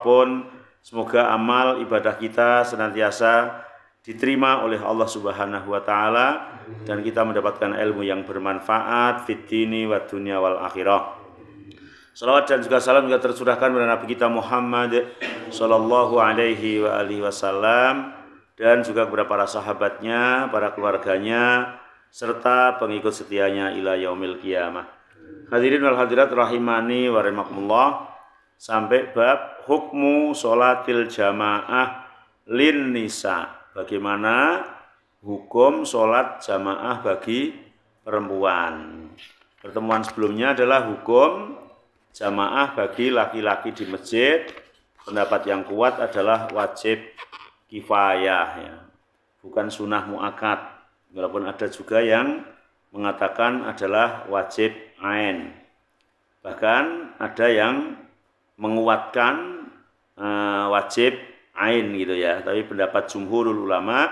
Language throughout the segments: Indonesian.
pun semoga amal ibadah kita senantiasa diterima oleh Allah Subhanahu wa taala dan kita mendapatkan ilmu yang bermanfaat fid dini wad dunya wal akhirah. Salawat dan juga salam juga tercurahkan kepada Nabi kita Muhammad sallallahu alaihi wa alihi wasallam dan juga kepada para sahabatnya, para keluarganya serta pengikut setianya ila yaumil qiyamah. Hadirin wal hadirat rahimani wa rahimakumullah, sampai bab hukmu sholatil jamaah lin nisa. Bagaimana hukum sholat jamaah bagi perempuan. Pertemuan sebelumnya adalah hukum jamaah bagi laki-laki di masjid. Pendapat yang kuat adalah wajib kifayah, ya. Bukan sunnah muakkad. Walaupun ada juga yang mengatakan adalah wajib ain. Bahkan ada yang menguatkan wajib ain gitu ya. Tapi pendapat jumhurul ulama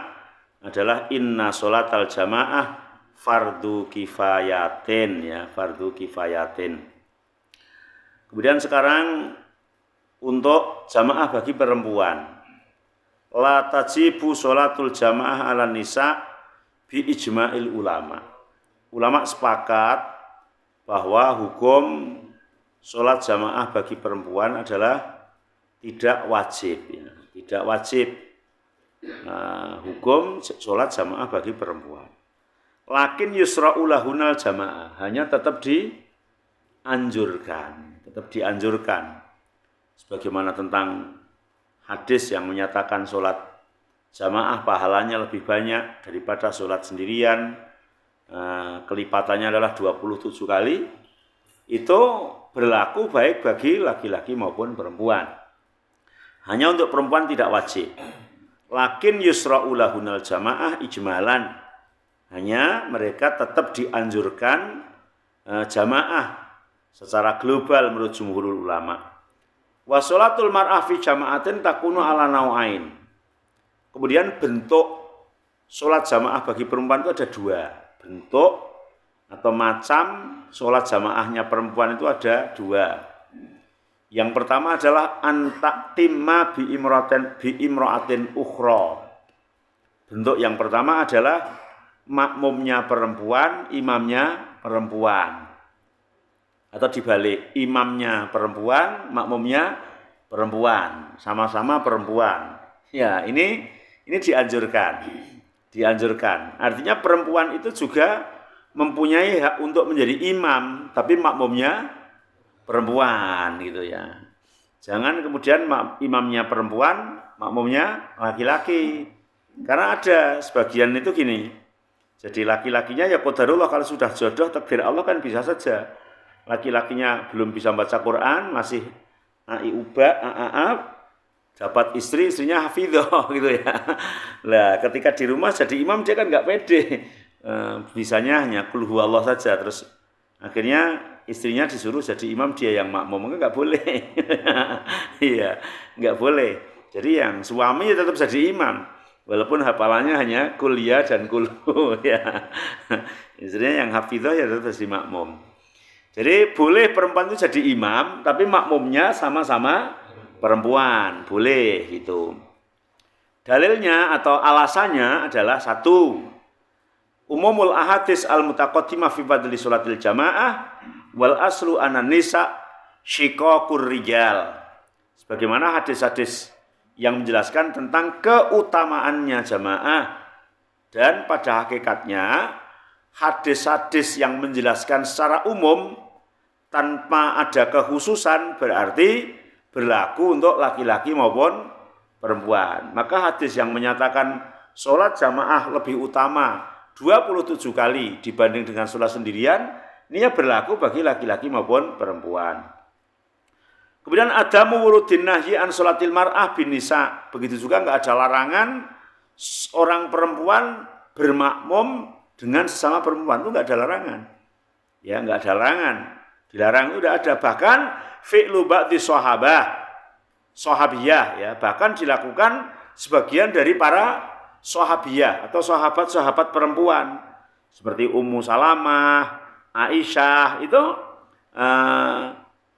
adalah inna sholatal jamaah fardu kifayatin, ya, fardu kifayatin. Kemudian sekarang untuk jamaah bagi perempuan. La tajibu sholatul jamaah ala nisa bi ijma'il ulama. Ulama sepakat bahwa hukum sholat jamaah bagi perempuan adalah tidak wajib, ya. Tidak wajib hukum sholat jamaah bagi perempuan. Lakin yusra'u lahunal jamaah, hanya tetap dianjurkan, sebagaimana tentang hadis yang menyatakan sholat jamaah pahalanya lebih banyak daripada sholat sendirian, kelipatannya adalah 27 kali. Itu berlaku baik bagi laki-laki maupun perempuan. Hanya untuk perempuan tidak wajib. Lakin yusra'u lahunal jamaah ijmalan. Hanya mereka tetap dianjurkan jamaah secara global menurut jumhurul ulama. Wa sholatul mar'ah fi jama'atin takunu ala nau'ain. Kemudian bentuk sholat jamaah bagi perempuan itu ada dua. Bentuk atau macam sholat jamaahnya perempuan itu ada dua. Yang pertama adalah antaktimma bi imra'atin ukhra. Bentuk yang pertama adalah makmumnya perempuan, imamnya perempuan. Atau dibalik, imamnya perempuan, makmumnya perempuan, sama-sama perempuan. Ya, ini dianjurkan. Dianjurkan. Artinya perempuan itu juga mempunyai hak untuk menjadi imam, tapi makmumnya perempuan gitu ya. Jangan kemudian imamnya perempuan, makmumnya laki-laki. Karena ada sebagian itu gini. Jadi laki-lakinya ya qadarullah kalau sudah jodoh takdir Allah kan bisa saja. Laki-lakinya belum bisa baca Quran, masih dapat istri, istrinya hafidhah gitu ya. Lah ketika di rumah jadi imam dia kan enggak pede. Bisanya hanya qul huwallah saja, terus akhirnya istrinya disuruh jadi imam, dia yang makmum, enggak boleh. Iya, enggak boleh. Jadi yang suami tetap jadi imam, walaupun hafalannya hanya kuliah dan kulhu ya. Istrinya yang hafidhah ya tetap jadi makmum. Jadi boleh perempuan itu jadi imam, tapi makmumnya sama-sama perempuan, boleh gitu. Dalilnya atau alasannya adalah satu, umumul ahadits al-mutaqaddimah fi fadli sholatil jamaah wal aslu anan nisa syiqaqur rijal. Sebagaimana hadis-hadis yang menjelaskan tentang keutamaannya jamaah, dan pada hakikatnya hadis-hadis yang menjelaskan secara umum tanpa ada kekhususan berarti berlaku untuk laki-laki maupun perempuan. Maka hadis yang menyatakan sholat jamaah lebih utama 27 kali dibanding dengan sholat sendirian, ini berlaku bagi laki-laki maupun perempuan. Kemudian ada muwurudin nahyi an sholatil mar'ah bin nisa. Begitu juga enggak ada larangan orang perempuan bermakmum dengan sesama perempuan, itu enggak ada larangan. Ya, enggak ada larangan. Dilarang itu sudah ada, bahkan fi'lu ba'di sahabiyah ya, bahkan dilakukan sebagian dari para sahabiyah atau sahabat-sahabat perempuan seperti Ummu Salamah, Aisyah itu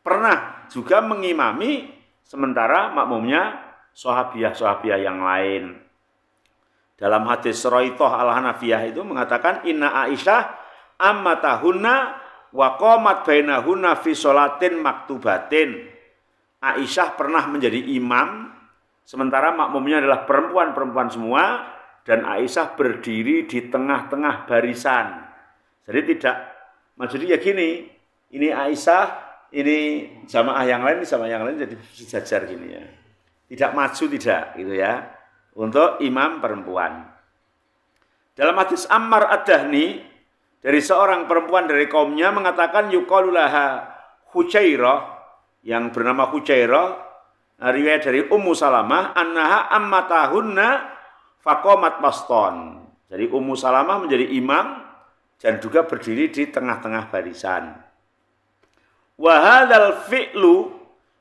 pernah juga mengimami sementara makmumnya sahabiah yang lain. Dalam hadis Suraithah al-Hanafiyah itu mengatakan inna Aisyah ammatahunna wa qamat bainahunna fi sholatin maktubatin. Aisyah pernah menjadi imam sementara makmumnya adalah perempuan-perempuan semua dan Aisyah berdiri di tengah-tengah barisan. Jadi maksudnya ya gini, ini Aisyah, ini jamaah yang lain jadi sejajar gini ya. Tidak maju tidak gitu ya. Untuk imam perempuan. Dalam hadis Ammar Ad-Dahni dari seorang perempuan dari kaumnya mengatakan yuqalu laha Hujairah yang bernama Hujairah, riwayat dari Ummu Salamah annaha ammatahunna faqamat baston. Jadi Ummu Salamah menjadi imam dan juga berdiri di tengah-tengah barisan. Wa hadzal fi'lu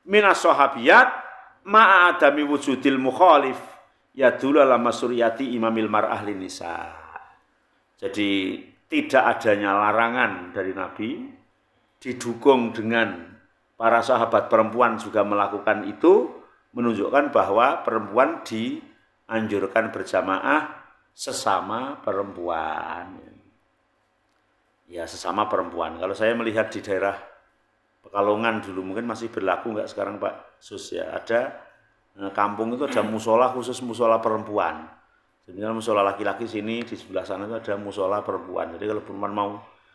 minas sahabiyat ma'a adami wujudil mukhalif yadul ala masuriyati imamil mar'ah linisa. Jadi tidak adanya larangan dari Nabi, didukung dengan para sahabat perempuan juga melakukan itu, menunjukkan bahwa perempuan dianjurkan berjamaah sesama perempuan. Ya sesama perempuan. Kalau saya melihat di daerah Pekalongan dulu mungkin masih berlaku enggak sekarang Pak Sus ya, ada kampung itu ada musola khusus musola perempuan. Jadi kalau musola laki-laki sini di sebelah sana itu ada musola perempuan. Jadi kalau perempuan mau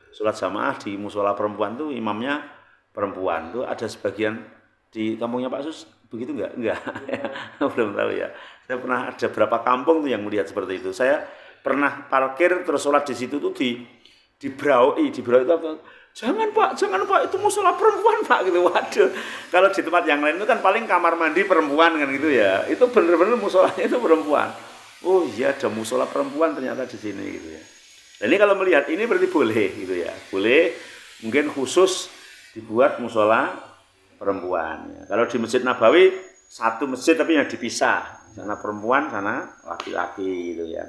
sholat jamaah di musola perempuan itu imamnya perempuan. Itu ada sebagian di kampungnya Pak Sus begitu enggak? Enggak. Belum tahu ya. Saya pernah ada berapa kampung tuh yang melihat seperti itu. Saya pernah parkir terus sholat di situ tuh di Brau itu apa? Jangan Pak, itu musola perempuan Pak gitu. Waduh, kalau di tempat yang lain itu kan paling kamar mandi perempuan kan gitu ya. Itu benar-benar musolanya itu perempuan. Oh iya ada musola perempuan ternyata di sini gitu ya. Dan ini kalau melihat ini berarti boleh gitu ya. Boleh mungkin khusus dibuat musola perempuan. Ya. Kalau di Masjid Nabawi satu masjid tapi yang dipisah. Sana perempuan, sana laki-laki gitu ya.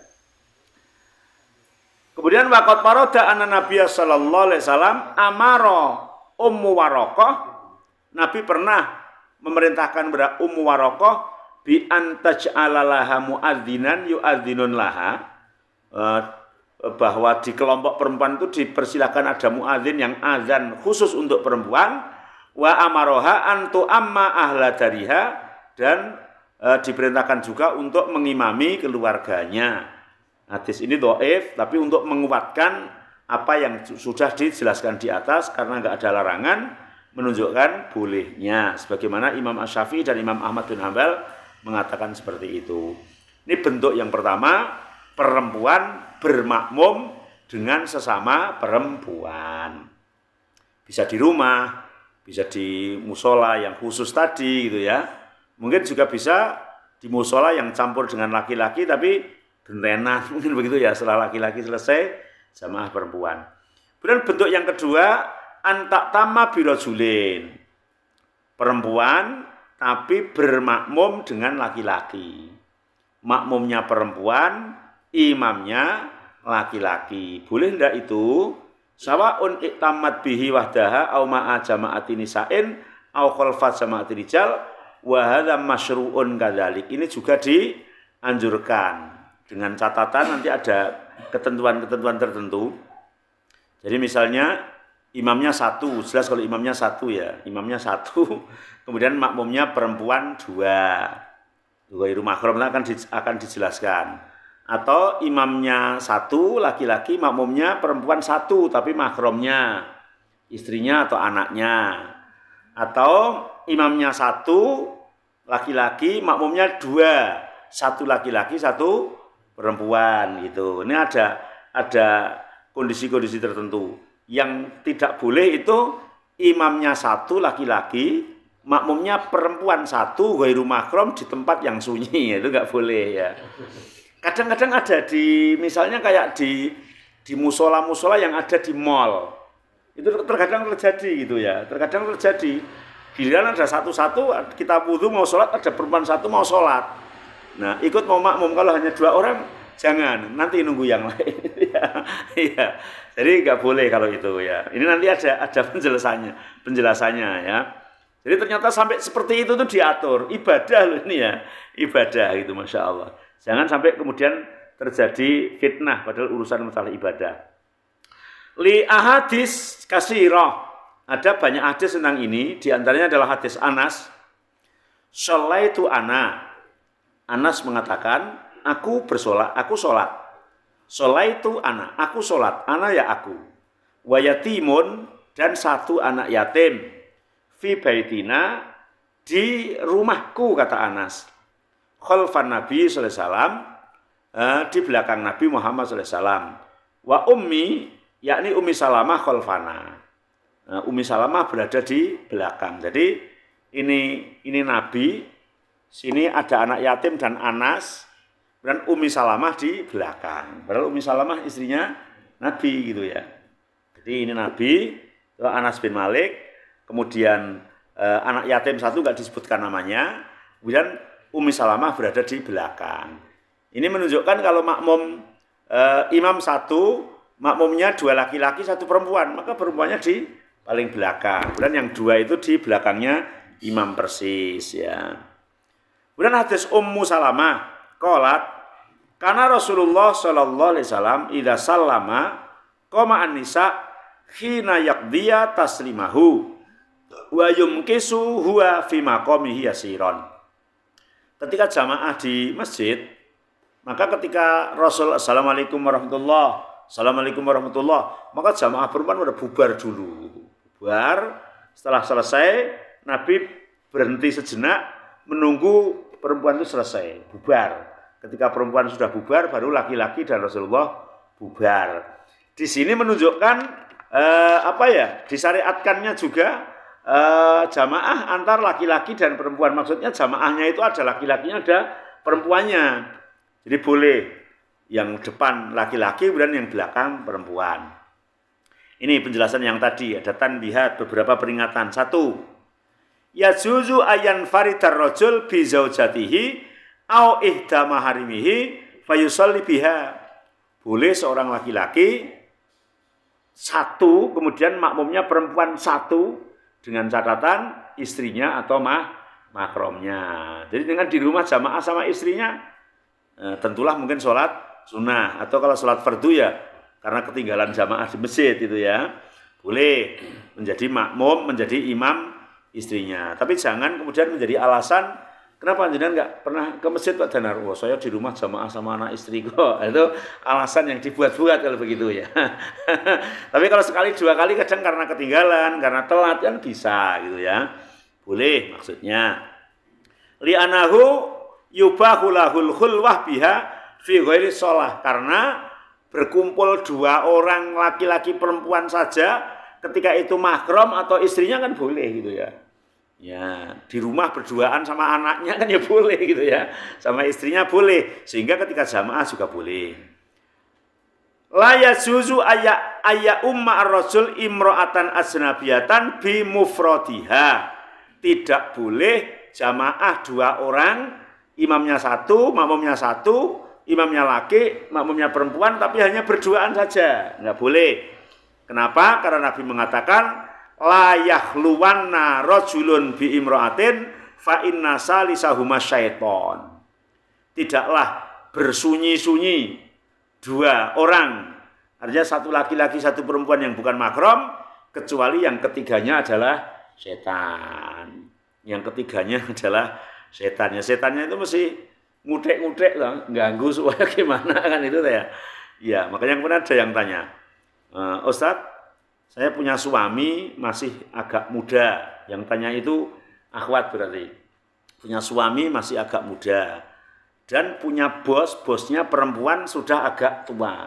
Kemudian waqat paroda anna Nabiya sallallahu alaihi wasallam amara Ummu Waraqah. Nabi pernah memerintahkan kepada Ummu Waraqah bi antaj'ala laha muadzinan yu'adzinun laha, bahwa di kelompok perempuan itu dipersilakan ada muadzin yang azan khusus untuk perempuan, wa amaroha antu amma ahla dariha, dan diperintahkan juga untuk mengimami keluarganya. Hadis ini dhaif, tapi untuk menguatkan apa yang sudah dijelaskan di atas karena enggak ada larangan, menunjukkan bolehnya. Sebagaimana Imam Asy-Syafi'i dan Imam Ahmad bin Hanbal mengatakan seperti itu. Ini bentuk yang pertama, perempuan bermakmum dengan sesama perempuan. Bisa di rumah, bisa di musola yang khusus tadi gitu ya. Mungkin juga bisa di musola yang campur dengan laki-laki tapi gentenan mungkin begitu ya, setelah laki-laki selesai jamaah perempuan. Kemudian bentuk yang kedua antak tama birojulin, perempuan tapi bermakmum dengan laki-laki. Makmumnya perempuan, imamnya laki-laki. Boleh enggak itu? Sawaun iktamat bihi wahdaha au ma'a jama'ati nisa'in au khalfat jama'ati rijal wa hadza masyru'un kadzalik. Ini juga dianjurkan. Dengan catatan nanti ada ketentuan-ketentuan tertentu. Jadi misalnya imamnya satu, jelas kalau imamnya satu ya, imamnya satu, kemudian makmumnya perempuan dua, ghairu mahram akan dijelaskan. Atau imamnya satu, laki-laki, makmumnya perempuan satu, tapi mahramnya istrinya atau anaknya. Atau imamnya satu, laki-laki, makmumnya dua, satu laki-laki, satu perempuan gitu. Ini ada kondisi-kondisi tertentu. Yang tidak boleh itu imamnya satu laki-laki, makmumnya perempuan satu, ghairu mahram di tempat yang sunyi, itu enggak boleh ya. Kadang-kadang ada misalnya kayak di musola-musola yang ada di mall. Itu terkadang terjadi gitu ya. Terkadang terjadi. Giliran ada satu-satu kita wudu mau sholat, ada perempuan satu mau sholat. Nah, ikut mau makmum kalau hanya dua orang, jangan, nanti nunggu yang lain. Ya. Jadi nggak boleh kalau itu ya. Ini nanti ada penjelasannya ya. Jadi ternyata sampai seperti itu tuh diatur. Ibadah loh ini ya. Ibadah gitu, Masya Allah. Jangan sampai kemudian terjadi fitnah padahal urusan masalah ibadah. Li ahadis kasirah. Ada banyak hadis tentang ini. Di antaranya adalah hadis Anas. Sholaitu ana. Anas mengatakan, aku bersolat, aku sholat. Sholaitu ana, aku sholat. Ana ya aku. Wa yatimun, dan satu anak yatim. Fi baitina, di rumahku, kata Anas. Khalfan Nabi sallallahu alaihi wasallam, di belakang Nabi Muhammad sallallahu alaihi wasallam. Wa ummi, yakni Ummi Salamah khalfana. Ummi Salamah berada di belakang. Jadi ini Nabi, sini ada anak yatim dan Anas, dan Ummi Salamah di belakang. Padahal Ummi Salamah istrinya Nabi gitu ya. Jadi ini Nabi, Anas bin Malik. Kemudian anak yatim satu nggak disebutkan namanya, kemudian Ummi Salamah berada di belakang. Ini menunjukkan kalau makmum imam satu, makmumnya dua laki-laki satu perempuan, maka perempuannya di paling belakang. Kemudian yang dua itu di belakangnya imam persis ya. Kemudian hadis Ummu Salamah qalat kana Rasulullah sallallahu alaihi wasallam idza sallama qama an-nisa khina yaqdiya taslimahu wa yumkisu huwa fi maqamihi yasiron. Ketika jamaah di masjid, maka ketika Rasul assalamualaikum warahmatullah, assalamualaikum warahmatullah, maka jamaah perempuan sudah bubar dulu. Bubar, setelah selesai Nabi berhenti sejenak menunggu perempuan itu selesai, bubar. Ketika perempuan sudah bubar, baru laki-laki dan Rasulullah bubar. Di sini menunjukkan disyariatkannya juga jamaah antar laki-laki dan perempuan. Maksudnya jamaahnya itu ada laki-lakinya, ada perempuannya. Jadi boleh yang depan laki-laki, kemudian yang belakang perempuan. Ini penjelasan yang tadi, ada tanbihat, beberapa peringatan. Satu, yajuzu ayan faridar rajul bi zaujatihi au ihda maharimihi fayusalli biha. Boleh seorang laki-laki satu, kemudian makmumnya perempuan satu, dengan catatan istrinya atau mahramnya. Jadi dengan di rumah jamaah sama istrinya, tentulah mungkin sholat sunnah, atau kalau sholat fardu ya karena ketinggalan jamaah di masjid itu ya, boleh menjadi makmum, menjadi imam istrinya. Tapi jangan kemudian menjadi alasan kenapa jenengan nggak pernah ke masjid Pak Danar? Oh, saya di rumah jamaah sama anak istri kok. Itu alasan yang dibuat-buat kalau begitu ya. Tapi kalau sekali dua kali kadang karena ketinggalan, karena telat kan bisa gitu ya. Boleh maksudnya. Li'anahu yubahu lahul khulwah biha fi ghairi shalah, karena berkumpul dua orang laki-laki perempuan saja ketika itu mahram atau istrinya kan boleh gitu ya. Ya, di rumah berduaan sama anaknya kan ya boleh gitu ya. Sama istrinya boleh, sehingga ketika jamaah juga boleh. La yajuzu ayya umma ar-rajul imra'atan asnabiyatan bi mufradiha. Tidak boleh jamaah dua orang, imamnya satu, makmumnya satu, imamnya laki, makmumnya perempuan, tapi hanya berduaan saja. Enggak boleh. Kenapa? Karena Nabi mengatakan la yakhluwanna rajulun bi imra'atin fa inna salisahuma syaiton. Tidaklah bersunyi-sunyi dua orang, artinya satu laki-laki satu perempuan yang bukan mahram, kecuali yang ketiganya adalah setan. Yang ketiganya adalah setannya. Setannya itu mesti ngudek-ngudek lah, ganggu supaya gimana kan itu ya. Ya, makanya kemudian ada yang tanya, Ustadz, saya punya suami masih agak muda. Yang tanya itu akhwat berarti. Punya suami masih agak muda. Dan punya bosnya perempuan sudah agak tua.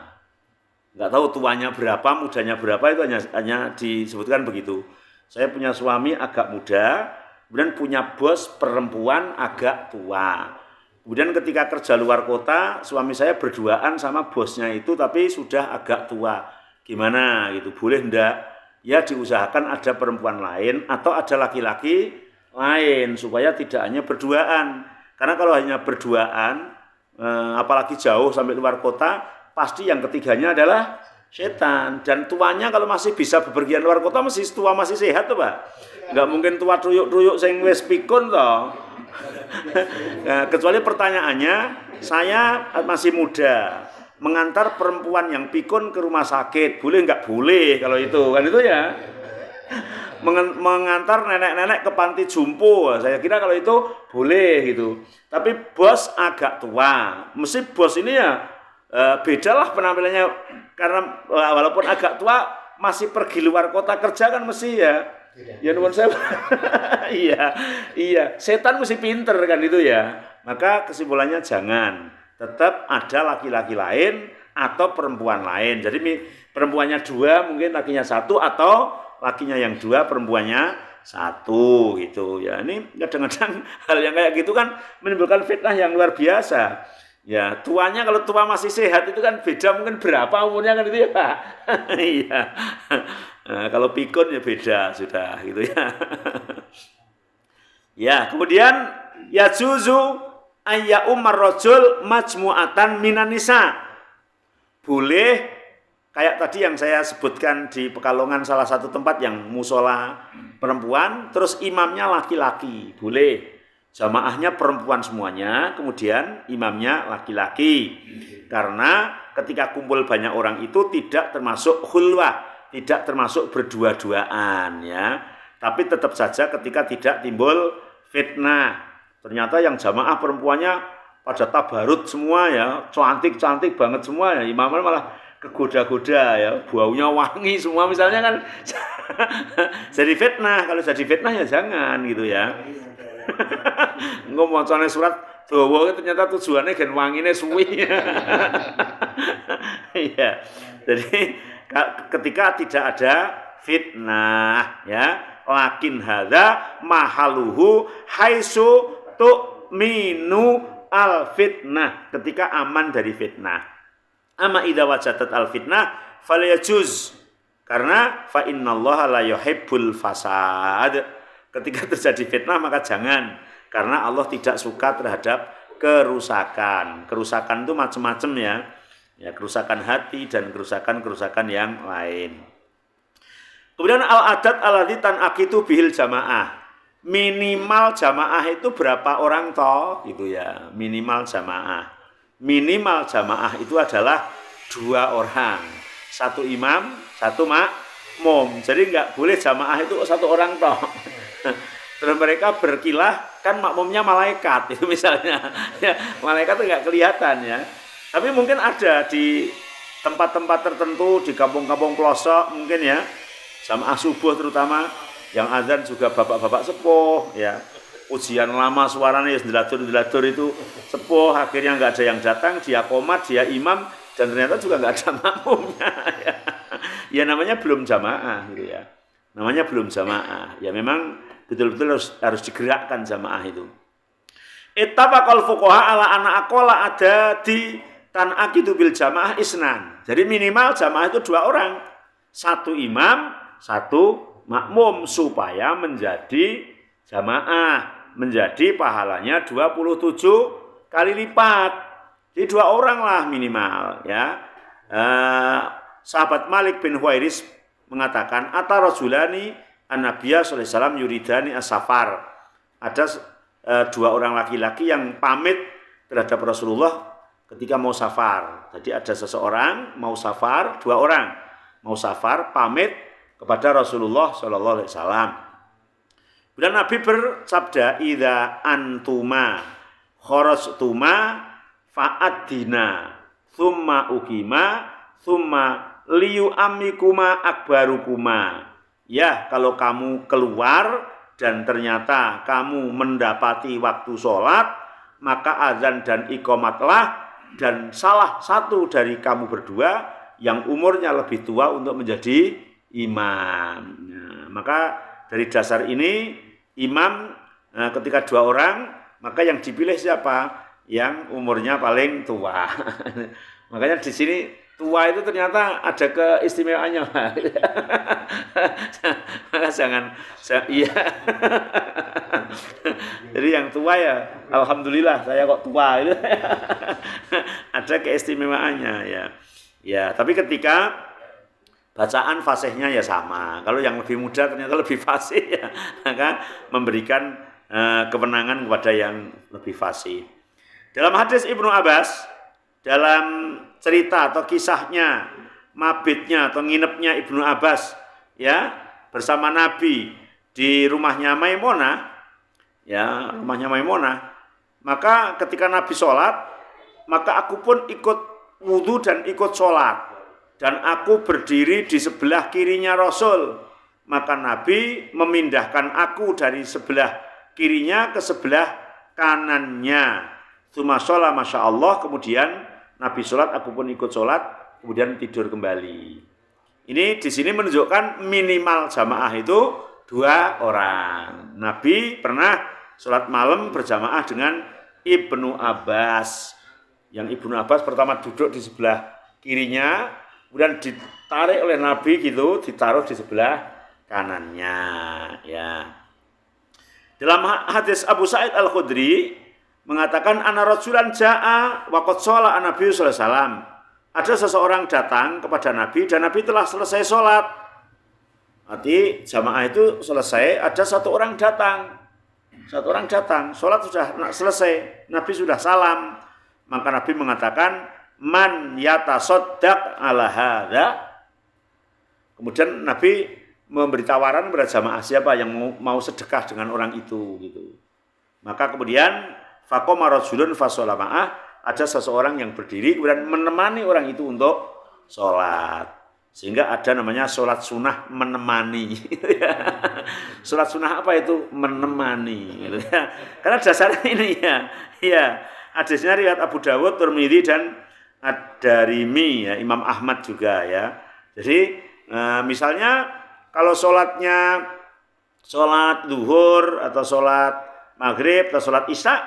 Enggak tahu tuanya berapa, mudanya berapa, itu hanya disebutkan begitu. Saya punya suami agak muda, kemudian punya bos perempuan agak tua. Kemudian ketika kerja luar kota, suami saya berduaan sama bosnya itu tapi sudah agak tua. Gimana gitu, boleh enggak? Ya diusahakan ada perempuan lain atau ada laki-laki lain supaya tidak hanya berduaan. Karena kalau hanya berduaan, apalagi jauh sampai luar kota, pasti yang ketiganya adalah setan. Dan tuanya kalau masih bisa bepergian luar kota masih tua, masih sehat tuh Pak. Enggak mungkin tua truyuk-truyuk sing wis pikun toh. Nah, kecuali pertanyaannya, saya masih muda, mengantar perempuan yang pikun ke rumah sakit, boleh nggak? Boleh kalau itu, kan itu ya. Mengantar nenek-nenek ke panti jompo, saya kira kalau itu boleh gitu. Tapi bos agak tua, mesti bos ini ya bedalah penampilannya, karena walaupun agak tua masih pergi luar kota kerja kan mesti ya. Ya nuwun saya. Iya, setan mesti pinter kan itu ya. Maka kesimpulannya jangan. Tetap ada laki-laki lain atau perempuan lain. Jadi perempuannya 2, mungkin lakinya 1, atau lakinya yang 2, perempuannya 1 gitu ya. Ini kadang-kadang hal yang kayak gitu kan menimbulkan fitnah yang luar biasa. Ya, tuanya kalau tua masih sehat itu kan beda mungkin berapa umurnya kan itu ya Pak. Iya. Nah, kalau pikun ya beda sudah gitu ya. Ya, kemudian ya juzu ayya umar rajul majmu'atan minan nisa. Boleh kayak tadi yang saya sebutkan di Pekalongan, salah satu tempat yang musola perempuan, terus imamnya laki-laki, boleh. Jamaahnya perempuan semuanya, kemudian imamnya laki-laki. Karena ketika kumpul banyak orang itu tidak termasuk khulwah, tidak termasuk berdua-duaan ya. Tapi tetap saja ketika tidak timbul fitnah. Ternyata yang jamaah perempuannya pada tabarut semua ya, cantik-cantik banget semua ya. Imamnya malah kegoda-goda ya, baunya wangi semua misalnya kan. Jadi fitnah, kalau jadi fitnah ya jangan gitu ya. Engko macane surat dawa ternyata tujuannya gen wangine suwi. Iya. Jadi ketika tidak ada fitnah ya, lakin hadza mahaluhu haitsu tu'minu al fitnah, ketika aman dari fitnah. Amma idza wajadat al fitnah falyajuz, karena fa innallaha la yuhibbul fasad. Ketika terjadi fitnah maka jangan, karena Allah tidak suka terhadap kerusakan. Kerusakan itu macam-macam ya. Ya, kerusakan hati dan kerusakan-kerusakan yang lain. Kemudian al-adat alladzi tanaqitu bihil jamaah. Minimal jamaah itu berapa orang toh gitu ya. Minimal jamaah. Minimal jamaah itu adalah 2 orang. 1 imam, 1 makmum. Jadi enggak boleh jamaah itu 1 orang toh. Terus mereka berkilah, kan makmumnya malaikat itu misalnya. Ya, malaikat itu enggak kelihatan ya. Tapi mungkin ada di tempat-tempat tertentu, di kampung-kampung pelosok mungkin ya, jamaah subuh terutama, yang azan juga bapak-bapak sepuh ya. Ujian lama suaranya delatur-delatur itu sepuh, akhirnya enggak ada yang datang, dia komat, dia imam, dan ternyata juga enggak ada makmumnya ya. Ya namanya belum jamaah gitu ya. Namanya belum jamaah. Ya memang betul-betul harus digerakkan jamaah itu. Ittafaqal fuqaha ala anna aqalla ada di tanaqidu bil jamaah isnan. Jadi minimal jamaah itu 2 orang. 1 imam, 1 makmum, supaya menjadi jamaah, menjadi pahalanya 27 kali lipat. Jadi 2 orang lah minimal ya. Sahabat Malik bin Huwairis mengatakan atarajulani an-nabiyya sallallahu alaihi wasallam yuridani as-safar. Ada 2 orang laki-laki yang pamit terhadap Rasulullah ketika mau safar. Jadi ada seseorang mau safar, 2 orang mau safar pamit kepada Rasulullah sallallahu alaihi wasallam. Kemudian Nabi bersabda, idza antuma kharajtuma fa'addina thumma uqima thumma liyu amikuma akbarukuma. Ya, kalau kamu keluar dan ternyata kamu mendapati waktu sholat, maka azan dan iqamatlah, dan salah satu dari kamu berdua yang umurnya lebih tua untuk menjadi imam. Nah, maka dari dasar ini imam ketika 2 orang, maka yang dipilih siapa? Yang umurnya paling tua. Makanya di sini tua itu ternyata ada keistimewaannya. Maka jangan iya. Jadi yang tua ya alhamdulillah saya kok tua itu. Ada keistimewaannya ya. Ya, tapi ketika bacaan fasihnya ya sama. Kalau yang lebih muda ternyata lebih fasih ya, maka memberikan kewenangan kepada yang lebih fasih. Dalam hadis Ibnu Abbas, dalam cerita atau kisahnya mabitnya atau nginepnya Ibnu Abbas ya bersama Nabi di rumahnya Maimunah, ya rumahnya Maimunah, maka ketika Nabi sholat, maka aku pun ikut wudhu dan ikut sholat. Dan aku berdiri di sebelah kirinya Rasul. Maka Nabi memindahkan aku dari sebelah kirinya ke sebelah kanannya. Tsumma sholat Masya Allah. Kemudian Nabi sholat, aku pun ikut sholat. Kemudian tidur kembali. Ini di sini menunjukkan minimal jamaah itu 2 orang. Nabi pernah sholat malam berjamaah dengan Ibnu Abbas. Yang Ibnu Abbas pertama duduk di sebelah kirinya, kemudian ditarik oleh Nabi gitu, ditaruh di sebelah kanannya. Ya. Dalam hadis Abu Sa'id Al-Khudri mengatakan ana rajulan jaa wa qad shala an-nabi sallallahu alaihi wasallam. Ada seseorang datang kepada Nabi dan Nabi telah selesai sholat. Arti jamaah itu selesai, ada satu orang datang. Satu orang datang, sholat sudah selesai, Nabi sudah salam. Maka Nabi mengatakan, man yatasaddaq ala hadza. Kemudian Nabi memberi tawaran kepada jamaah siapa yang mau sedekah dengan orang itu gitu. Maka kemudian faqama rajulun fasolamaah, ada seseorang yang berdiri kemudian menemani orang itu untuk sholat. Sehingga ada namanya sholat sunnah menemani. Sholat sunnah apa itu? Menemani. Karena dasarnya ini ya. Hadisnya riwayat Abu Dawud, Tirmidzi dan Ad-Darimi ya, Imam Ahmad juga ya. Jadi misalnya kalau sholat zuhur atau sholat maghrib atau sholat isya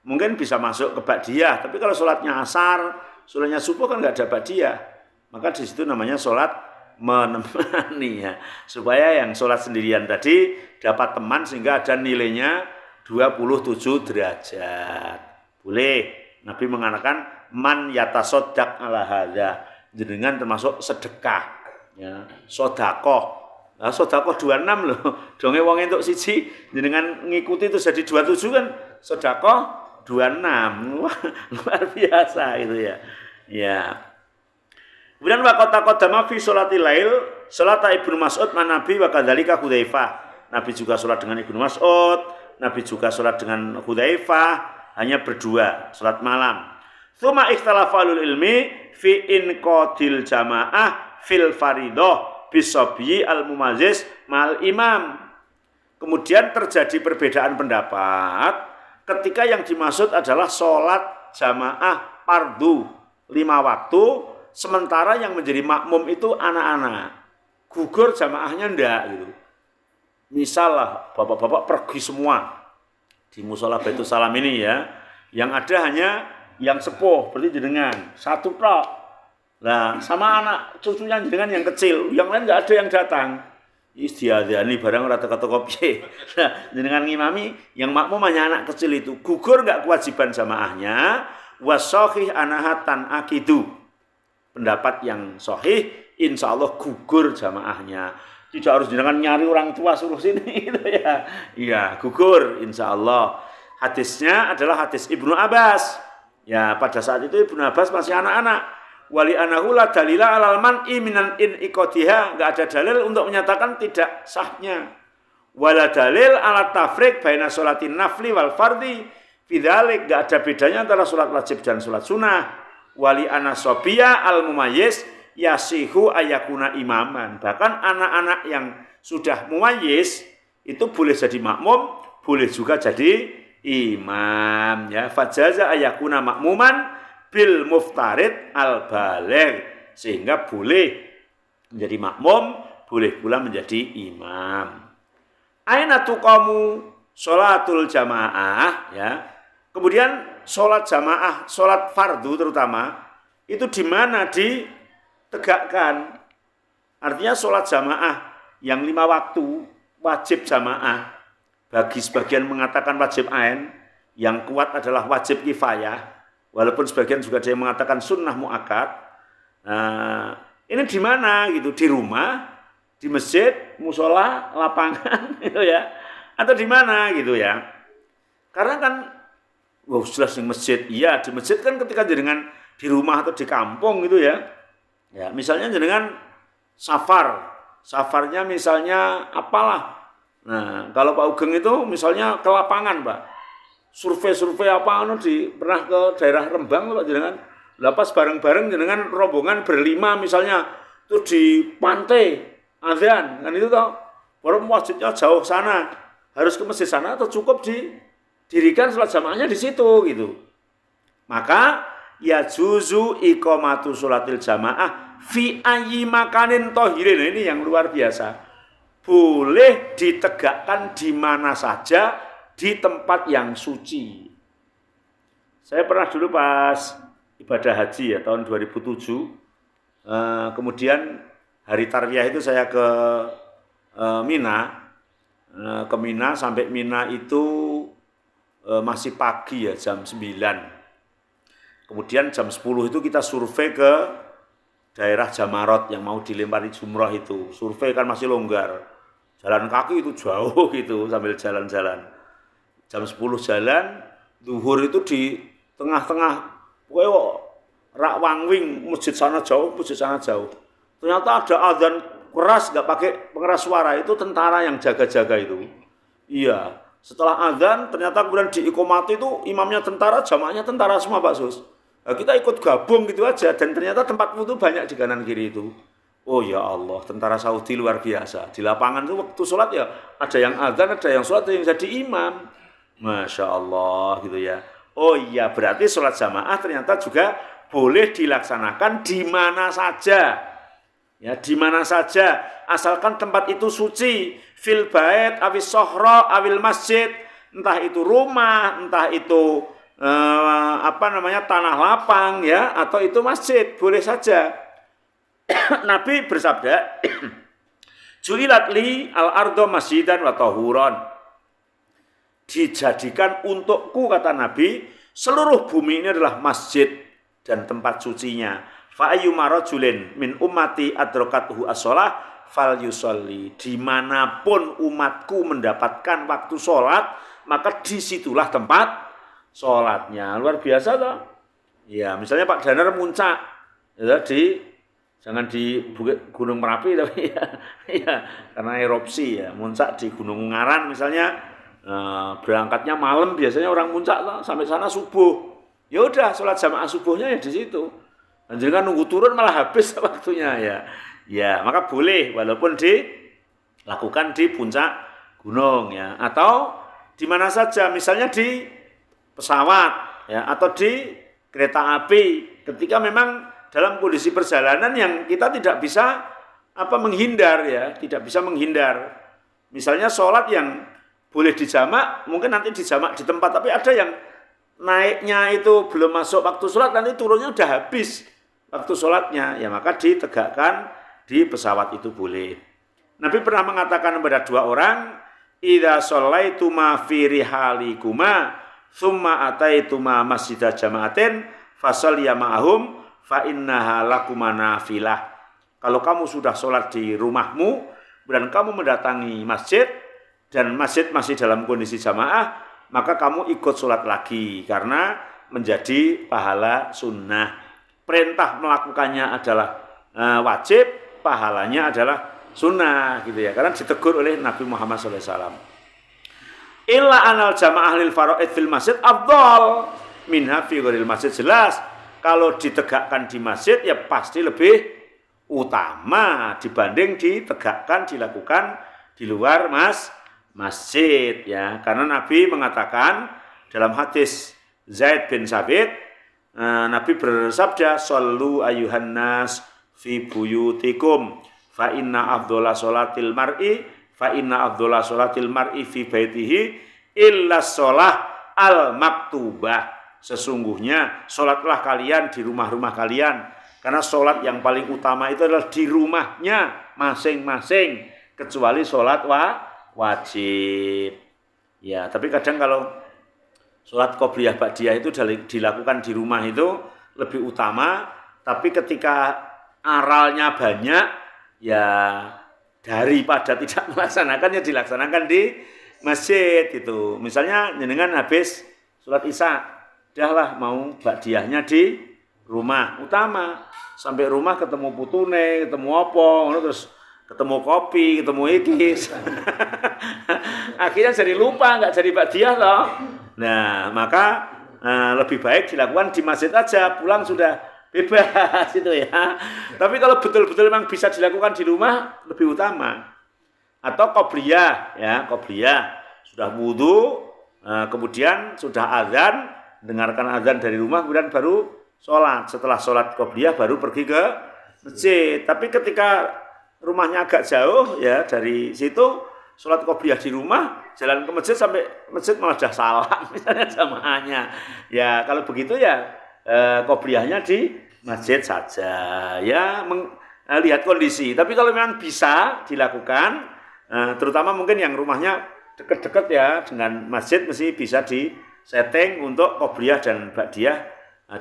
mungkin bisa masuk ke ba'diyah. Tapi kalau sholatnya asar, sholatnya subuh kan nggak ada ba'diyah. Maka di situ namanya sholat menemani ya. Supaya yang sholat sendirian tadi dapat teman sehingga ada nilainya 27 derajat. Boleh. Nabi mengatakan man yatasaddaq ala hadza, jenengan termasuk sedekah ya, sedekah. Nah, sedekah 26 loh. Donge wong entuk siji jenengan ngikuti itu jadi 27 kan sedekah 26. Wah, luar biasa itu ya. Ya. Kemudian waqata qaddama fi sholatil lail salata Ibnu Mas'ud man Nabi wa kadzalika Hudzaifah. Nabi juga salat dengan Ibnu Mas'ud, Nabi juga salat dengan Hudzaifah, hanya berdua salat malam. Tsumma ikhtalafa ulul ilmi fi inqadil jamaah fil faridah bisabi al-mumaziz mal imam. Kemudian terjadi perbedaan pendapat ketika yang dimaksud adalah salat jamaah fardu 5 waktu, sementara yang menjadi makmum itu anak-anak. Gugur jamaahnya enggak gitu. Misal lah bapak-bapak pergi semua di musola Baitul Salam ini ya, yang ada hanya yang sepuh berarti jenengan satu tok. Nah, sama anak cucunya jenengan yang kecil, yang lain enggak ada yang datang. Istiadani barang ora teko-teko piye. Nah, jenengan ngimami yang makmum hanya anak kecil itu. Gugur enggak kewajiban jamaahnya? Wasahih anahatan akidu. Pendapat yang sahih insyaallah gugur jamaahnya. Tidak harus jenengan nyari orang tua suruh sini gitu ya. Iya, gugur insyaallah. Hadisnya adalah hadis Ibnu Abbas. Ya, pada saat itu Ibnu Abbas masih anak-anak. Wali anahu la dalila alal man'i minan in iqadiha, enggak ada dalil untuk menyatakan tidak sahnya. Wala dalil ala tafriq baina sholatin nafli wal fardhi. Fidzalik enggak ada bedanya antara salat wajib dan salat sunnah. Wali anasobiyah al mumayyiz yasihu ayakuna imaman. Bahkan anak-anak yang sudah mumayyiz itu boleh jadi makmum, boleh juga jadi imam ya. Fajaza ayakuna makmuman bil muftarid al baligh, sehingga boleh menjadi makmum, boleh pula menjadi imam. Aina tuqamu sholatul jamaah ya. Kemudian sholat jamaah, sholat fardu terutama itu di mana ditegakkan. Artinya sholat jamaah yang 5 waktu wajib jamaah. Bagi sebagian mengatakan wajib ain, yang kuat adalah wajib kifayah. Walaupun sebagian juga ada yang mengatakan sunnah muakkad. Ini di mana gitu? Di rumah, di masjid, musola, lapangan gitu ya. Atau di mana gitu ya. Karena kan jelas di masjid. Iya, di masjid kan ketika jenengan di rumah atau di kampung gitu ya. Ya, misalnya jenengan safarnya misalnya apalah. Nah, kalau Pak Ugeng itu misalnya ke lapangan, Pak. Survei apa pernah ke daerah Rembang Pak jenengan. Lapas bareng-bareng jenengan rombongan berlima misalnya itu di pantai azan kan itu toh. Baru masjidnya jauh sana. Harus ke masjid sana atau cukup didirikan salat jamaahnya di situ gitu. Maka ya juzu iqamatu sholatil jamaah fi ayyi makanin tohirin. Ini yang luar biasa. Boleh ditegakkan di mana saja di tempat yang suci. Saya pernah dulu pas ibadah haji ya tahun 2007. Kemudian hari tarwiyah itu saya ke Mina. Ke Mina sampai Mina itu masih pagi ya jam 9. Kemudian jam 10 itu kita survei ke daerah Jamarot yang mau dilempari jumrah itu. Survei kan masih longgar. Jalan kaki itu jauh gitu sambil jalan-jalan. Jam 10 jalan, zuhur itu di tengah-tengah pokoknya rak wangwing, masjid sana jauh. Ternyata ada azan keras enggak pakai pengeras suara, itu tentara yang jaga-jaga itu. Iya, setelah azan ternyata kemudian diiqomati itu imamnya tentara, jamaahnya tentara semua Pak Sus. Nah, kita ikut gabung gitu aja dan ternyata tempat wudu banyak di kanan kiri itu. Oh ya Allah, tentara Saudi luar biasa. Di lapangan itu waktu sholat ya ada yang azan, ada yang sholat, ada yang jadi imam. Masya Allah gitu ya. Oh iya, berarti sholat jamaah ternyata juga boleh dilaksanakan di mana saja. Ya, di mana saja, asalkan tempat itu suci. Fil bait, awis sohro, awil masjid. Entah itu rumah, entah itu tanah lapang ya, atau itu masjid, boleh saja. Nabi bersabda, "Ju'ilat li al-ardo masjidan wa tahuran." Dijadikan untukku, kata Nabi, seluruh bumi ini adalah masjid dan tempat sucinya. Fa ayyuma rajulin min ummati adrakathu as-shalah falyusolli. Dimanapun umatku mendapatkan waktu sholat, maka disitulah tempat sholatnya. Luar biasa toh. Ya, misalnya Pak Danar muncak ya, jangan di Gunung Merapi tapi ya karena erupsi ya, muncak di Gunung Ungaran misalnya, berangkatnya malam biasanya orang muncak lah, sampai sana subuh. Ya udah sholat jamaah subuhnya ya di situ. Dan jangan nunggu turun malah habis waktunya ya. Ya, maka boleh walaupun dilakukan di puncak gunung ya, atau di mana saja, misalnya di pesawat ya, atau di kereta api ketika memang dalam kondisi perjalanan yang kita tidak bisa menghindar ya, tidak bisa menghindar. Misalnya sholat yang boleh dijamak, mungkin nanti dijamak di tempat, tapi ada yang naiknya itu belum masuk waktu sholat, nanti turunnya udah habis waktu sholatnya, ya maka ditegakkan di pesawat itu boleh. Nabi pernah mengatakan kepada dua orang, idza shallaituma fi rihalikuma tsumma ataituma masjidah jama'atin fasalliya ma'ahum fa innaha lakuma nafilah. Kalau kamu sudah sholat di rumahmu dan kamu mendatangi masjid dan masjid masih dalam kondisi jamaah, maka kamu ikut sholat lagi karena menjadi pahala sunnah. Perintah melakukannya adalah wajib, pahalanya adalah sunnah gitu ya, karena ditegur oleh Nabi Muhammad SAW. Illa anal jamaah lil faraid fil masjid afdal minha fi ghairil masjid. Jelas kalau ditegakkan di masjid ya pasti lebih utama dibanding dilakukan di luar masjid ya, karena Nabi mengatakan dalam hadis Zaid bin Sabit, Nabi bersabda, "Shallu ayyuhan nas fi buyutikum fa inna afdhala sholatil mar'i fi baitihi illa sholah al maktubah." Sesungguhnya sholatlah kalian di rumah-rumah kalian, karena sholat yang paling utama itu adalah di rumahnya masing-masing, kecuali sholat wajib. Ya, tapi kadang kalau sholat qobliyah ba'diyah itu dilakukan di rumah itu lebih utama, tapi ketika aralnya banyak, ya daripada tidak melaksanakan ya dilaksanakan di masjid gitu. Misalnya jenengan habis sholat isya, udahlah mau ba'diyahnya di rumah utama. Sampai rumah ketemu putune, ketemu apa, terus ketemu kopi, ketemu iki. Akhirnya jadi lupa, nggak jadi ba'diyah loh. Nah, maka lebih baik dilakukan di masjid aja, pulang sudah bebas itu ya. Tapi kalau betul-betul memang bisa dilakukan di rumah, lebih utama. Atau qobliyah, ya, qobliyah. Sudah wudu, kemudian sudah azan, dengarkan azan dari rumah, kemudian baru sholat. Setelah sholat qobliyah baru pergi ke masjid. Tapi ketika rumahnya agak jauh ya dari situ, sholat qobliyah di rumah, jalan ke masjid sampai masjid malah sudah salam misalnya jamaahnya. Ya kalau begitu ya qobliyahnya di masjid saja. Ya lihat kondisi. Tapi kalau memang bisa dilakukan, terutama mungkin yang rumahnya dekat-dekat ya dengan masjid, mesti bisa disetting untuk qobliyah dan ba'diyah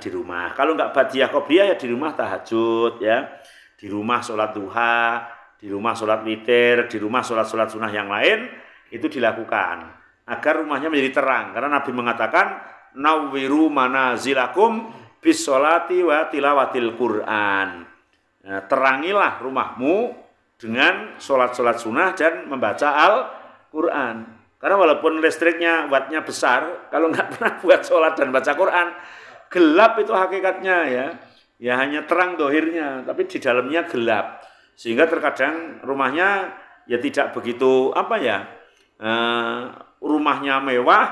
di rumah. Kalau enggak ba'diyah qobliyah ya di rumah tahajud ya, di rumah sholat duha, di rumah sholat witir, di rumah sholat-sholat sunnah yang lain itu dilakukan agar rumahnya menjadi terang. Karena Nabi mengatakan nawwiru manazilakum bis sholati wa tilawatil Quran. Terangilah rumahmu dengan sholat-sholat sunnah dan membaca Al-Quran. Karena walaupun listriknya wattnya besar, kalau nggak pernah buat sholat dan baca Quran, gelap itu hakikatnya ya. Ya hanya terang dohirnya, tapi di dalamnya gelap. Sehingga terkadang rumahnya ya tidak begitu rumahnya mewah,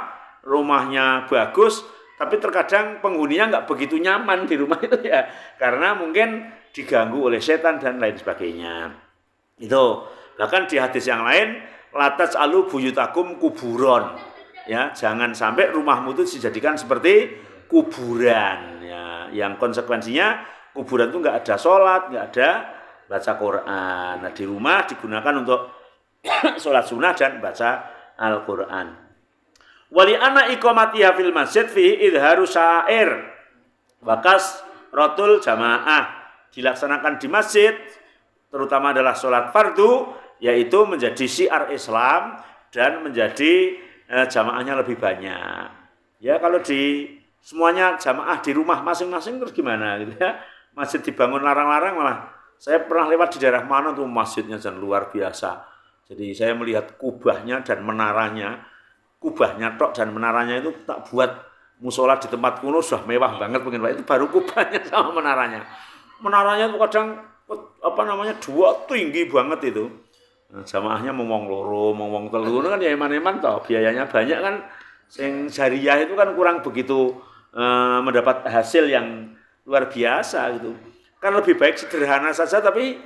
rumahnya bagus, tapi terkadang penghuninya nggak begitu nyaman di rumah itu ya. Karena mungkin diganggu oleh setan dan lain sebagainya. Itu bahkan di hadis yang lain, latas alu buyutakum kuburon. Ya, jangan sampai rumahmu itu dijadikan seperti kuburan ya, yang konsekuensinya kuburan itu nggak ada sholat, nggak ada baca Quran. Nah, di rumah digunakan untuk sholat sunnah dan baca Al-Quran. Wali ana iqamatiha fil masjid fi idharu syair wakas rotul jamaah, dilaksanakan di masjid terutama adalah sholat fardu, yaitu menjadi syiar Islam dan menjadi jamaahnya lebih banyak. Ya kalau di semuanya jamaah di rumah masing-masing terus gimana gitu ya. Masjid dibangun larang-larang, malah saya pernah lewat di daerah mana tuh masjidnya dan luar biasa. Jadi saya melihat kubahnya dan menaranya. Kubahnya tok dan menaranya itu tak buat musola di tempat kuno sudah mewah banget mungkin Pak. Itu baru kubahnya sama menaranya. Menaranya itu kadang dua tinggi banget itu. Nah, jamaahnya ngomong loro, ngomong telu kan ya eman-eman toh, biayanya banyak kan. Sing jariah itu kan kurang begitu mendapat hasil yang luar biasa gitu. Kan lebih baik sederhana saja tapi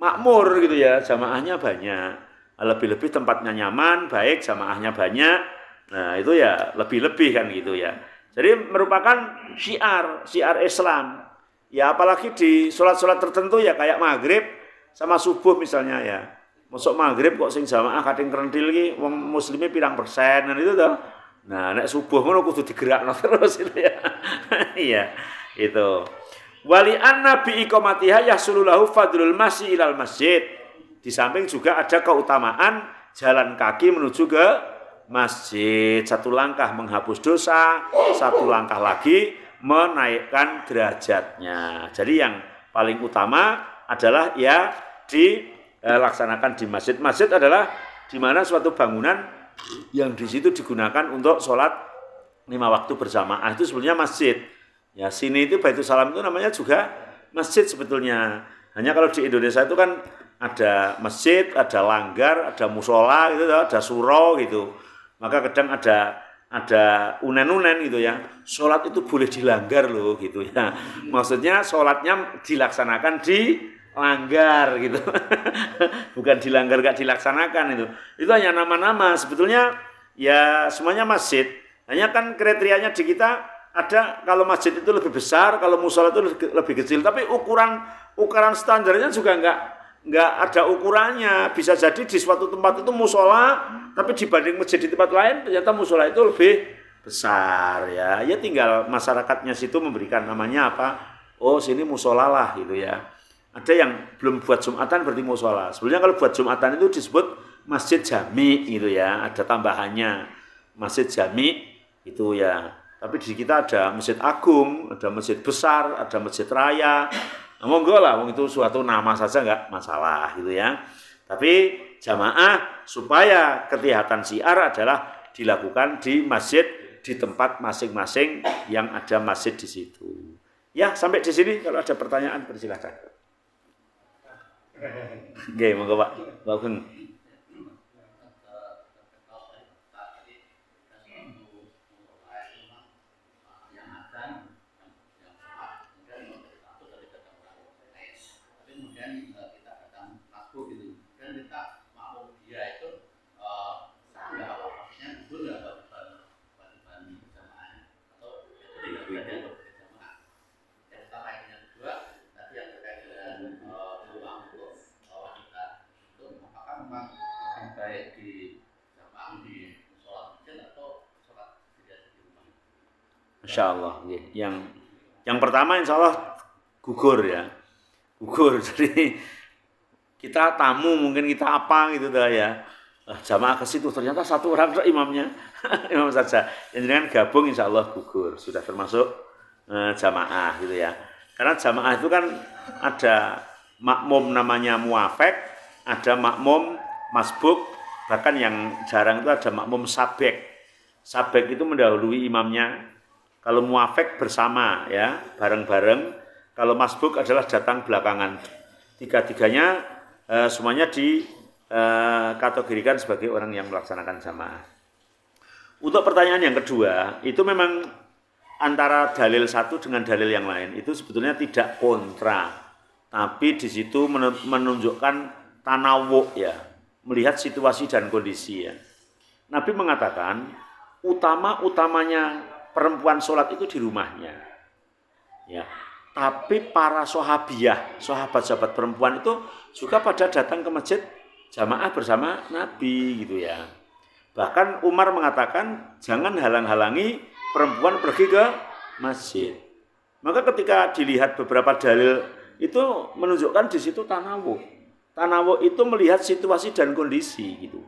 makmur gitu ya, jamaahnya banyak. Lebih-lebih tempatnya nyaman, baik, jamaahnya banyak. Nah, itu ya lebih-lebih kan gitu ya. Jadi merupakan syiar Islam. Ya apalagi di sholat-sholat tertentu ya kayak maghrib sama subuh misalnya ya. Masuk maghrib kok sing jamaah kadang kerentil iki wong muslimnya pirang persen itu toh. Nah, nek subuh ngono kudu digerakno terus itu ya. Iya, itu. Wali anna bi iqamatiha yahsululahu fadlul masyi ilal masjid. Di samping juga ada keutamaan jalan kaki menuju ke masjid. Satu langkah menghapus dosa, satu langkah lagi menaikkan derajatnya. Jadi yang paling utama adalah ya dilaksanakan di masjid. Masjid adalah di mana suatu bangunan yang di situ digunakan untuk sholat 5 waktu berjamaah, itu sebenarnya masjid. Ya sini itu Baitul Salam itu namanya juga masjid sebetulnya. Hanya kalau di Indonesia itu kan ada masjid, ada langgar, ada musola gitu, ada surau gitu. Maka kadang ada unen-unen gitu ya. Sholat itu boleh dilanggar loh gitu ya. Maksudnya sholatnya dilaksanakan di langgar gitu. Bukan dilanggar gak dilaksanakan itu. Itu hanya nama-nama, sebetulnya ya semuanya masjid. Hanya kan kriterianya di kita ada kalau masjid itu lebih besar, kalau musola itu lebih kecil. Tapi ukuran standarnya juga enggak ada ukurannya. Bisa jadi di suatu tempat itu musola, tapi dibanding masjid di tempat lain ternyata musola itu lebih besar ya. Ya tinggal masyarakatnya situ memberikan namanya apa. Oh, sini musola lah gitu ya. Ada yang belum buat Jumatan berarti musola. Sebenarnya kalau buat Jumatan itu disebut masjid jami gitu ya, ada tambahannya masjid jami itu ya. Tapi di kita ada masjid agung, ada masjid besar, ada masjid raya. Nah, monggo lah, itu suatu nama saja nggak masalah gitu ya. Tapi jamaah supaya kelihatan syiar adalah dilakukan di masjid di tempat masing-masing yang ada masjid di situ. Ya, sampai di sini kalau ada pertanyaan persilakan. Oke, monggo Pak. Bagus. Insya Allah, yang pertama insya Allah gugur ya, gugur. Jadi kita tamu mungkin kita apa gitu dah ya, jamaah ke situ ternyata satu orang imamnya, imam saja. Yang dengan gabung insya Allah gugur, sudah termasuk jamaah gitu ya. Karena jamaah itu kan ada makmum namanya muafek, ada makmum masbuk, bahkan yang jarang itu ada makmum sabek. Sabek itu mendahului imamnya. Kalau muafek bersama ya, bareng-bareng. Kalau masbuk adalah datang belakangan. Tiga-tiganya semuanya dikategorikan sebagai orang yang melaksanakan jamaah. Untuk pertanyaan yang kedua, itu memang antara dalil satu dengan dalil yang lain itu sebetulnya tidak kontra, tapi di situ menunjukkan tanawuk ya, melihat situasi dan kondisi ya. Nabi mengatakan utamanya perempuan sholat itu di rumahnya, ya. Tapi para sahabat-sahabat perempuan itu juga pada datang ke masjid jamaah bersama Nabi gitu ya. Bahkan Umar mengatakan jangan halang-halangi perempuan pergi ke masjid. Maka ketika dilihat beberapa dalil itu menunjukkan di situ tanawuk. Tanawuk itu melihat situasi dan kondisi gitu.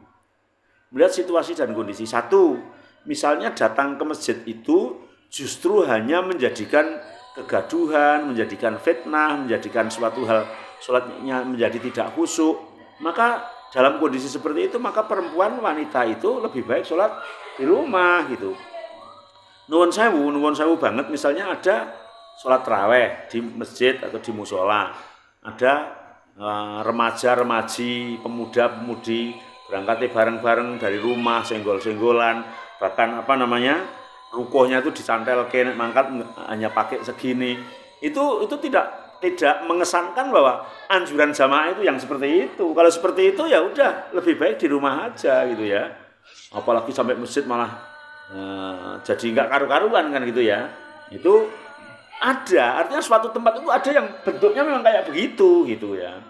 Melihat situasi dan kondisi. Satu, misalnya datang ke masjid itu justru hanya menjadikan kegaduhan, menjadikan fitnah, menjadikan suatu hal sholatnya menjadi tidak khusyuk. Maka dalam kondisi seperti itu maka perempuan wanita itu lebih baik sholat di rumah gitu. Nuwun sewu banget misalnya ada sholat tarawih di masjid atau di musola. Ada remaja-remaji, pemuda-pemudi berangkatnya bareng-bareng dari rumah, senggol-senggolan, bahkan rukuhnya itu dicantelkan, mangkat hanya pakai segini. Itu tidak mengesankan bahwa anjuran jamaah itu yang seperti itu. Kalau seperti itu ya udah lebih baik di rumah aja gitu ya. Apalagi sampai masjid malah jadi nggak karu-karuan kan gitu ya. Itu ada, artinya suatu tempat itu ada yang bentuknya memang kayak begitu gitu ya.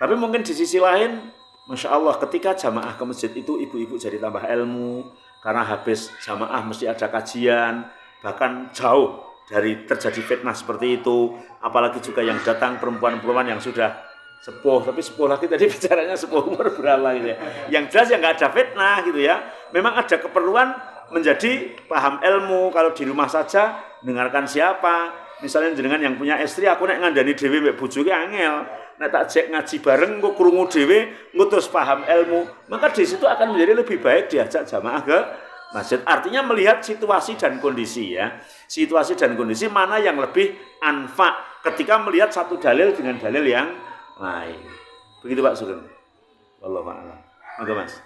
Tapi mungkin di sisi lain, Masya Allah ketika jamaah ke masjid itu ibu-ibu jadi tambah ilmu. Karena habis jamaah mesti ada kajian, bahkan jauh dari terjadi fitnah seperti itu. Apalagi juga yang datang perempuan-perempuan yang sudah sepuh, tapi sepuh lagi tadi bicaranya sepuh umur berapa gitu ya. Yang jelas yang nggak ada fitnah gitu ya. Memang ada keperluan menjadi paham ilmu. Kalau di rumah saja dengarkan siapa. Misalnya jenengan yang punya istri, aku nek ngandani dhewe mbek bojoke angel. Nek tak jek ngaji bareng kok krungu dhewe ngutus paham ilmu, maka di situ akan menjadi lebih baik diajak jamaah ke masjid. Artinya melihat situasi dan kondisi ya. Situasi dan kondisi mana yang lebih anfa ketika melihat satu dalil dengan dalil yang lain. Begitu Pak Sugeng. Wallahu a'lam. Monggo Mas.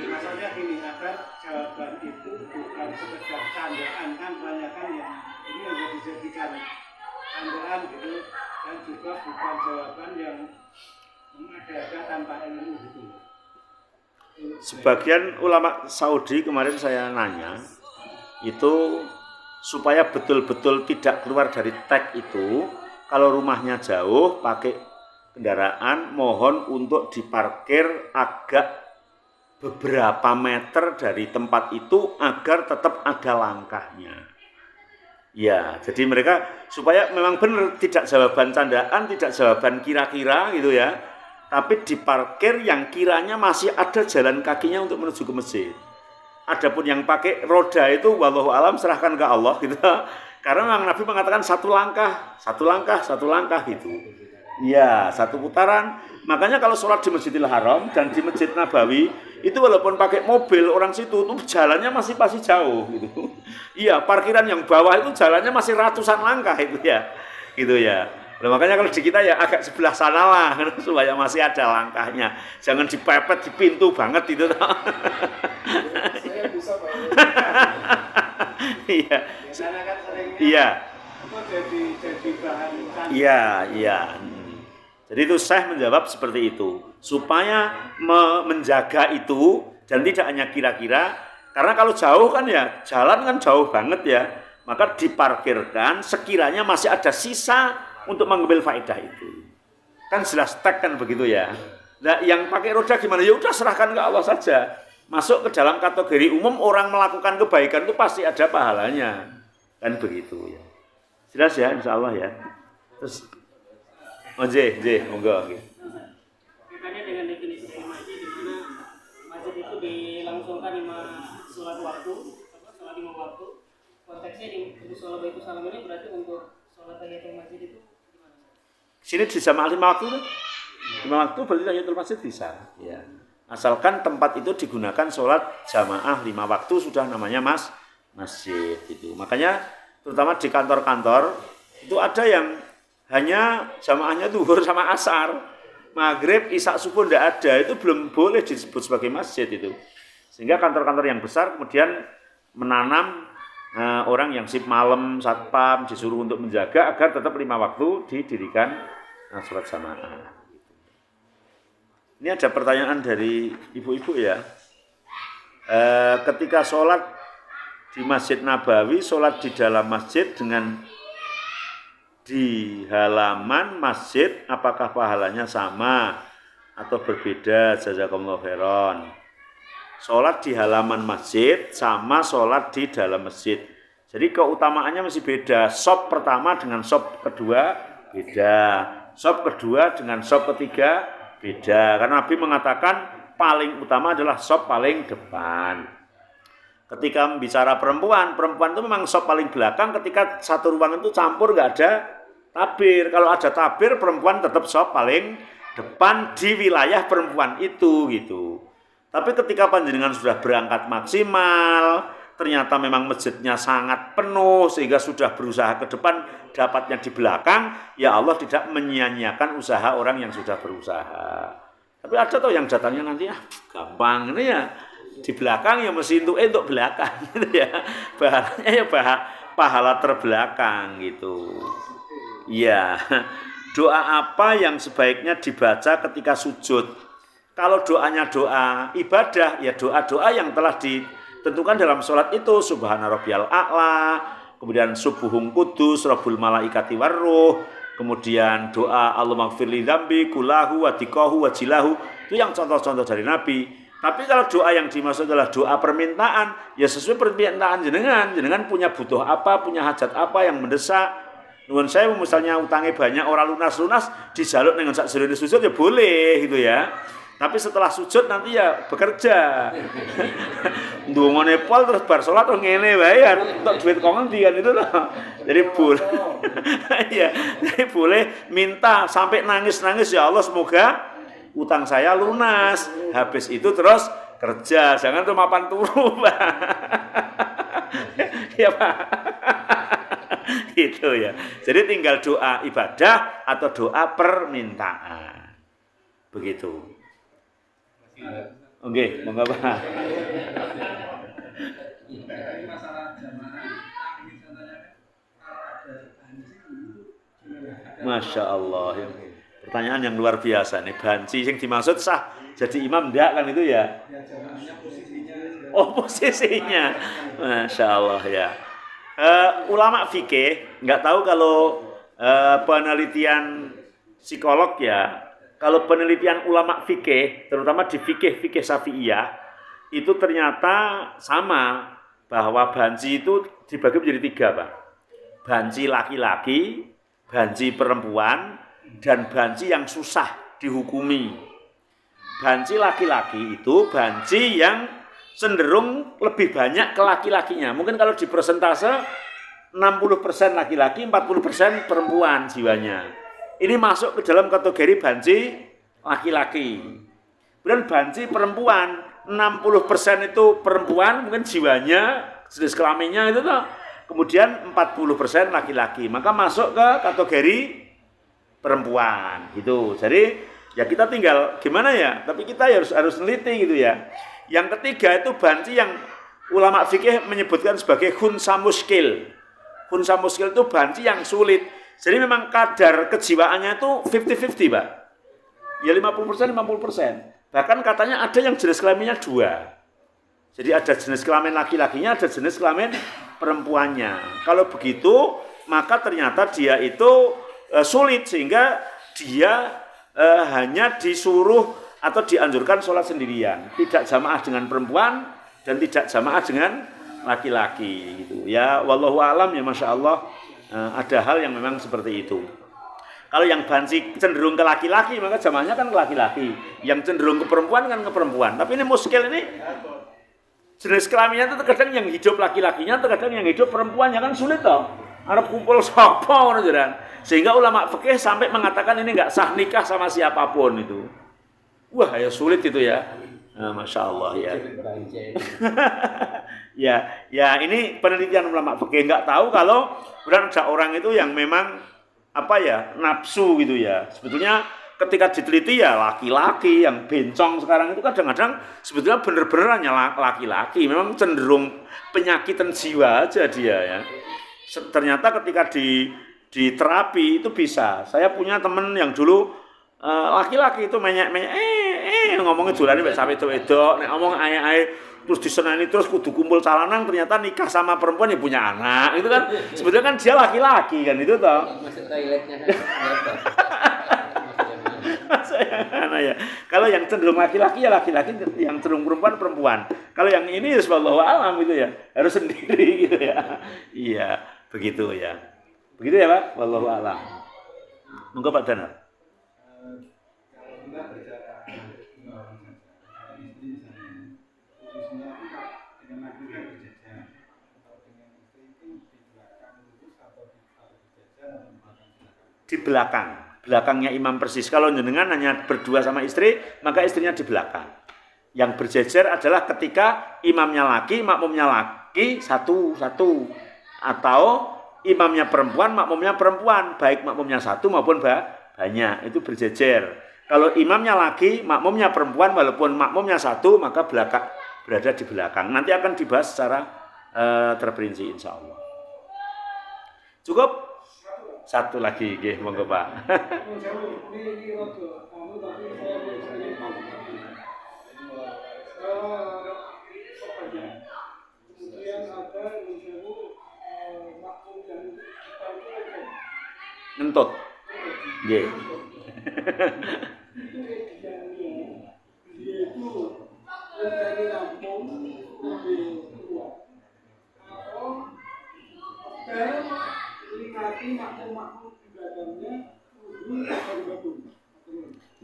Maksudnya gini, agar jawaban itu bukan sekedar candaan, kan banyak kan yang ini yang dijadikan candaan gitu, dan juga bukan jawaban yang mengada-ada tanpa ilmu gitu. sebagian ulama Saudi kemarin saya nanya itu supaya betul-betul tidak keluar dari tag itu, kalau rumahnya jauh pakai kendaraan mohon untuk diparkir agak beberapa meter dari tempat itu agar tetap ada langkahnya. Ya, jadi mereka supaya memang benar tidak jawaban candaan, tidak jawaban kira-kira gitu ya. Tapi diparkir yang kiranya masih ada jalan kakinya untuk menuju ke masjid. Adapun yang pakai roda itu wallahu alam serahkan ke Allah gitu. Karena memang Nabi mengatakan satu langkah gitu. Ya, satu putaran. Makanya kalau sholat di Masjidil Haram dan di Masjid Nabawi itu walaupun pakai mobil orang situ tuh jalannya masih jauh gitu. Iya, parkiran yang bawah itu jalannya masih ratusan langkah itu ya. Gitu ya. Nah, makanya kalau di kita ya agak sebelah sana lah supaya masih ada langkahnya. Jangan dipepet di pintu banget itu. Saya bisa Pak. Iya. Di sana kan seringnya Iya. itu jadi bahan Iya. Jadi itu saya menjawab seperti itu supaya menjaga itu dan tidak hanya kira-kira, karena kalau jauh kan ya jalan kan jauh banget ya, maka diparkirkan sekiranya masih ada sisa untuk mengambil faedah itu. Kan jelas tag kan begitu ya. Nah, yang pakai roda gimana? Ya udah serahkan ke Allah saja. Masuk ke dalam kategori umum orang melakukan kebaikan itu pasti ada pahalanya. Kan begitu ya. Jelas ya insyaallah ya. Terus monggo. Kaitannya dengan definisi dari masjid, di mana masjid itu dilangsungkan 5 sholat waktu, sholat 5 waktu. Konteksnya di sholat Baitul Salam ini berarti untuk sholat tahiyatul masjid itu gimana? Sini di jamaah 5 waktu kan? 5 waktu berarti tahiyatul masjid bisa. Ya. Asalkan tempat itu digunakan sholat jamaah 5 waktu sudah namanya masjid itu. Makanya terutama di kantor-kantor itu ada yang hanya jamaahnya zuhur sama asar, maghrib, isya, subuh tidak ada, itu belum boleh disebut sebagai masjid itu. Sehingga kantor-kantor yang besar kemudian menanam orang yang shift malam, satpam disuruh untuk menjaga agar tetap 5 waktu didirikan sholat jamaah. Ini ada pertanyaan dari ibu-ibu ya. Ketika sholat di Masjid Nabawi, sholat di dalam masjid dengan di halaman masjid, apakah pahalanya sama atau berbeda? Jazakumullah khairan. Sholat di halaman masjid sama sholat di dalam masjid. Jadi keutamaannya masih beda. Shop pertama dengan shop kedua beda. Shop kedua dengan shop ketiga beda. Karena Nabi mengatakan paling utama adalah shop paling depan. Ketika bicara perempuan itu memang shop paling belakang. Ketika satu ruangan itu campur nggak ada tabir. Kalau ada tabir, perempuan tetap shop paling depan di wilayah perempuan itu gitu. Tapi ketika panjenengan sudah berangkat maksimal, ternyata memang masjidnya sangat penuh sehingga sudah berusaha ke depan, dapatnya di belakang, ya Allah tidak menyia-nyiakan usaha orang yang sudah berusaha. Tapi ada tuh yang datangnya nanti gampang ini ya. Di belakang ya mesti untuk belakang gitu ya. Pahalanya ya pahala terbelakang gitu. Iya. Doa apa yang sebaiknya dibaca ketika sujud? Kalau doanya doa ibadah, ya doa-doa yang telah ditentukan dalam sholat itu. Subhana rabbiyal a'la, kemudian subuhun kudus, rabbul malaikati warruh, kemudian doa Allahumma gfirli dzambi kulahu wa dikahu wa jilahu. Itu yang contoh-contoh dari Nabi. Tapi kalau doa yang dimaksud adalah doa permintaan, ya sesuai permintaan jenengan punya butuh apa, punya hajat apa yang mendesak. Nuwun saya misalnya utangnya banyak orang lunas dijaluk dengan sak sedene sujud ya boleh gitu ya. Tapi setelah sujud nanti ya bekerja. Ndongone pol terus bar salat ngene wae ya entuk duit kok ngendi kan itu loh. Jadi boleh. Ya, jadi boleh minta sampai nangis-nangis ya Allah semoga utang saya lunas. Habis itu terus kerja, jangan tuh mapan turu, Pak. Ya, Pak. Gitu ya. Jadi tinggal doa ibadah atau doa permintaan. Begitu. Oke, monggo Pak. masalah jamaah ingin saya tanyakan kalau ada anjing itu gimana? Masya Allah. Pertanyaan yang luar biasa nih, banci yang dimaksud sah jadi imam enggak kan itu ya? Ya jamaahnya posisinya. Oh posisinya, Masya Allah ya. Ulama fikih nggak tahu kalau penelitian psikolog ya, kalau penelitian ulama fikih, terutama di fikih Syafi'iyah, itu ternyata sama bahwa banci itu dibagi menjadi 3, Pak. Banci laki-laki, banci perempuan, dan banci yang susah dihukumi. Banci laki-laki itu banci yang cenderung lebih banyak ke laki-lakinya. Mungkin kalau di persentase 60% laki-laki, 40% perempuan jiwanya. Ini masuk ke dalam kategori banci laki-laki. Kemudian banci perempuan, 60% itu perempuan, mungkin jiwanya, jenis kelaminnya itu tuh. Kemudian 40% laki-laki. Maka masuk ke kategori perempuan gitu. Jadi ya kita tinggal gimana ya, tapi kita harus neliti gitu ya. Yang ketiga itu banci yang ulama fikih menyebutkan sebagai khunsa muskil. Khunsa muskil itu banci yang sulit. Jadi memang kadar kejiwaannya itu 50-50, Pak. Ya 50%, 50%. Bahkan katanya ada yang jenis kelaminnya 2. Jadi ada jenis kelamin laki-lakinya, ada jenis kelamin perempuannya. Kalau begitu, maka ternyata dia itu sulit sehingga dia hanya disuruh atau dianjurkan sholat sendirian, tidak jamaah dengan perempuan dan tidak jamaah dengan laki-laki gitu. Ya wallahu alam ya, Masya Allah, ada hal yang memang seperti itu. Kalau yang banci cenderung ke laki-laki maka jamaahnya kan ke laki-laki, yang cenderung ke perempuan kan ke perempuan. Tapi ini muskil ini jenis kelaminnya itu terkadang yang hidup laki-lakinya, terkadang yang hidup perempuannya, kan sulit toh. Arab kumpul sapa ngono jaran. Sehingga ulama fikih sampai mengatakan ini enggak sah nikah sama siapapun itu. Wah, ya sulit itu ya. Nah, Masya Allah ya. ya ini penelitian ulama fikih, enggak tahu kalau benar ada orang itu yang memang apa ya, nafsu gitu ya. Sebetulnya ketika diteliti ya laki-laki yang bencong sekarang itu kadang-kadang sebetulnya bener-bener hanya laki-laki, memang cenderung penyakitan jiwa aja dia ya. Ternyata ketika di terapi itu bisa. Saya punya temen yang dulu laki-laki itu menyek ngomongnya dolane mek sampe wedok, nek ngomong ae terus disenani terus kudu kumpul calanang, ternyata nikah sama perempuan ya punya anak. Itu kan sebetulnya kan dia laki-laki kan itu toh. Masuk toiletnya kan. Ya. Kalau yang cenderung laki-laki ya laki-laki, yang cenderung perempuan perempuan. Kalau yang ini ya wallahu alam gitu ya, harus sendiri gitu ya. Iya, begitu ya. Begitu ya, Pak? Wallahu alam. Monggo Pak Danar. Kalau kita berbicara istri misalnya, posisinya itu dengan laki kan berjajar, atau dengan istri itu di belakang lurus atau berjajar atau di belakang. Di belakang. Belakangnya imam persis. Kalau jenengan hanya berdua sama istri, maka istrinya di belakang. Yang berjejer adalah ketika imamnya laki, makmumnya laki, satu. Atau imamnya perempuan, makmumnya perempuan. Baik makmumnya satu maupun banyak. Itu berjejer. Kalau imamnya laki, makmumnya perempuan, walaupun makmumnya satu, maka berada di belakang. Nanti akan dibahas secara terperinci insya Allah. Cukup? Satu lagi, nggih, monggo Pak. Ini rada kamu tapi saya biasanya kemudian ada makmum yang kita itu Ngentut. Nggih. itu dia itu mencari kampung lebih tua atau menikmati makmum di belakangnya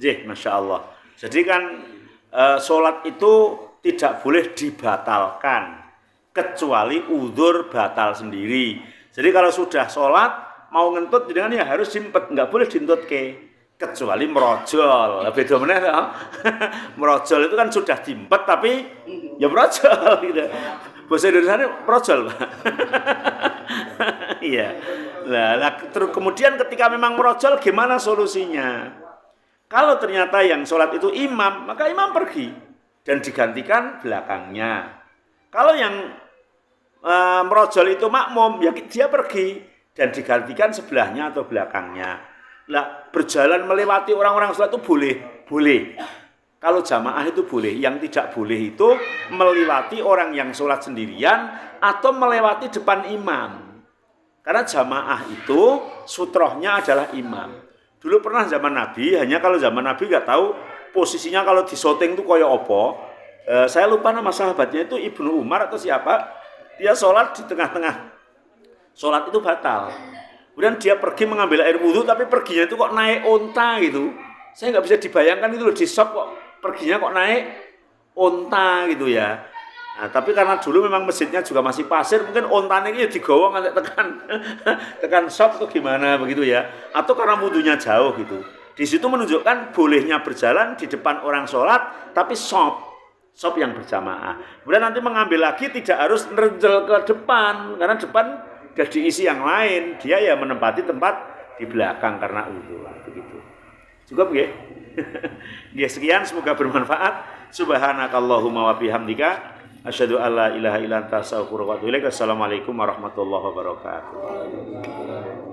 Masya Allah. Jadi kan sholat itu tidak boleh dibatalkan kecuali udzur batal sendiri. Jadi kalau sudah sholat mau ngentut dengan ya harus simpet, nggak boleh dientutke kecuali merojol. Beda meneh toh. Merojol itu kan sudah diempet tapi ya merojol gitu. Bahasa Indonesia merojol, Pak. Iya. Nah, terus kemudian ketika memang merojol gimana solusinya? Kalau ternyata yang sholat itu imam, maka imam pergi dan digantikan belakangnya. Kalau yang merojol itu makmum, ya dia pergi dan digantikan sebelahnya atau belakangnya. Lah, berjalan melewati orang-orang sholat itu boleh. Kalau jamaah itu boleh. Yang tidak boleh itu melewati orang yang sholat sendirian atau melewati depan imam. Karena jamaah itu sutrohnya adalah imam. Dulu pernah zaman Nabi, hanya kalau zaman Nabi nggak tahu posisinya kalau di syuting itu koyo opo. Saya lupa nama sahabatnya itu Ibnu Umar atau siapa. Dia sholat di tengah-tengah. Sholat itu batal. Kemudian dia pergi mengambil air wudhu, tapi perginya itu kok naik onta gitu. Saya nggak bisa dibayangkan itu loh, di shop kok perginya kok naik onta gitu ya. Nah, tapi karena dulu memang masjidnya juga masih pasir, mungkin ontanya ini digawa nganti tekan shop atau gimana begitu ya. Atau karena wudhunya jauh gitu. Di situ menunjukkan bolehnya berjalan di depan orang sholat, tapi shop yang berjamaah. Kemudian nanti mengambil lagi tidak harus nerjel ke depan, karena depan sudah diisi yang lain, dia ya menempati tempat di belakang karena wudhu begitu. Cukup nggih? Nggih, sekian, semoga bermanfaat. Subhanakallahumma wa bihamdika asyhadu alla ilaha illa anta astaghfiruka wa atubu ilaik. Assalamualaikum warahmatullahi wabarakatuh.